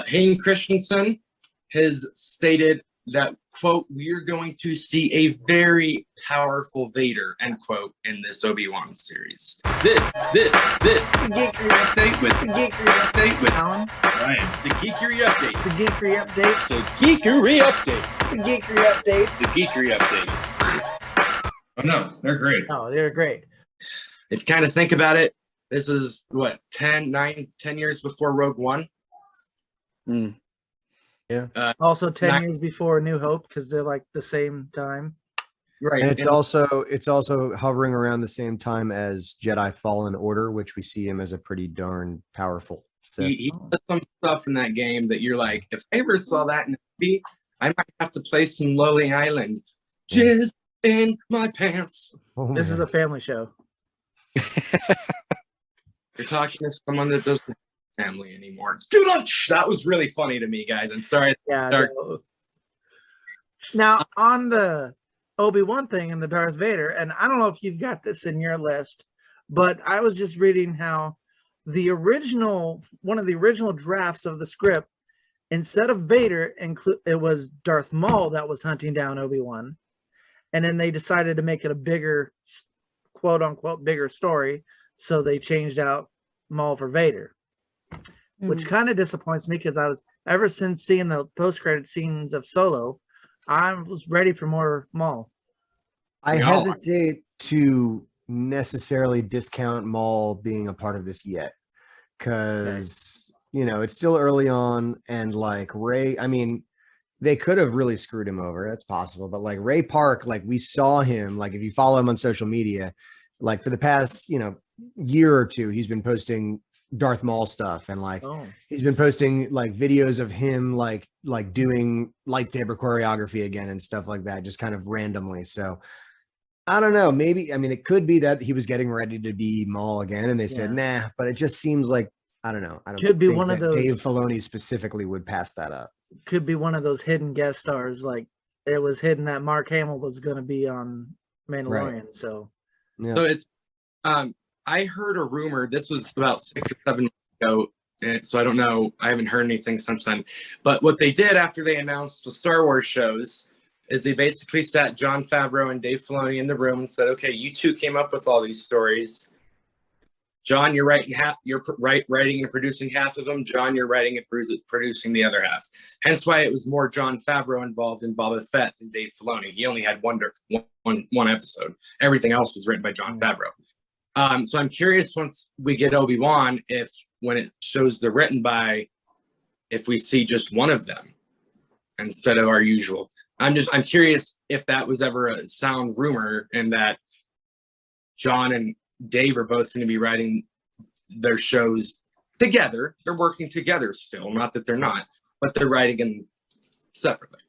Hayden Christensen has stated that, quote, "we're going to see a very powerful Vader," end quote, in this Obi-Wan series. This, the Geekery update with Alan. Ryan. The Geekery update. The Geekery update. The Geekery update. The Geekery update. The Geekery update. Oh no, they're great. Oh, they're great. If you kind of think about it, this is what, 10 years before Rogue One. Yeah. Also 10 years before New Hope, because they're like the same time. Right. And it's also hovering around the same time as Jedi Fallen Order, which we see him as a pretty darn powerful Sith. He does some stuff in that game that you're like, if I ever saw that in a movie, I might have to play some Lonely Island. Jizz in my pants. Oh, This is a family show. You're talking to someone that doesn't have family anymore. That was really funny to me, guys. I'm sorry. Yeah. No. Now, on the Obi-Wan thing and the Darth Vader, and I don't know if you've got this in your list, but I was just reading how one of the original drafts of the script, instead of Vader, it was Darth Maul that was hunting down Obi-Wan. And then they decided to make it a bigger, quote unquote, bigger story. So they changed out Maul for Vader, which kind of disappoints me, because ever since seeing the post-credit scenes of Solo, I was ready for more Maul. I hesitate to necessarily discount Maul being a part of this yet, because it's still early on, and like Ray, I mean, they could have really screwed him over. That's possible. But like Ray Park, like we saw him, like if you follow him on social media, like for the past, year or two, he's been posting Darth Maul stuff, and like he's been posting like videos of him like doing lightsaber choreography again and stuff like that, just kind of randomly. So I don't know. Maybe, I mean, it could be that he was getting ready to be Maul again, and they said nah. But it just seems like I don't know. Could be one of those. Dave Filoni specifically would pass that up. Could be one of those hidden guest stars, like it was hidden that Mark Hamill was going to be on Mandalorian. Right. So it's I heard a rumor. This was about 6 or 7 months ago, and so I don't know. I haven't heard anything since then. But what they did after they announced the Star Wars shows is they basically sat Jon Favreau and Dave Filoni in the room and said, "Okay, you two came up with all these stories. John, you're writing and producing half of them. John, you're writing and producing the other half." Hence why it was more Jon Favreau involved in Boba Fett than Dave Filoni. He only had one episode. Everything else was written by Jon Favreau. So I'm curious, once we get Obi-Wan, if when it shows the written by, if we see just one of them instead of our usual. I'm curious if that was ever a sound rumor, and that John and Dave are both going to be writing their shows together. They're working together still, not that they're not, but they're writing them separately.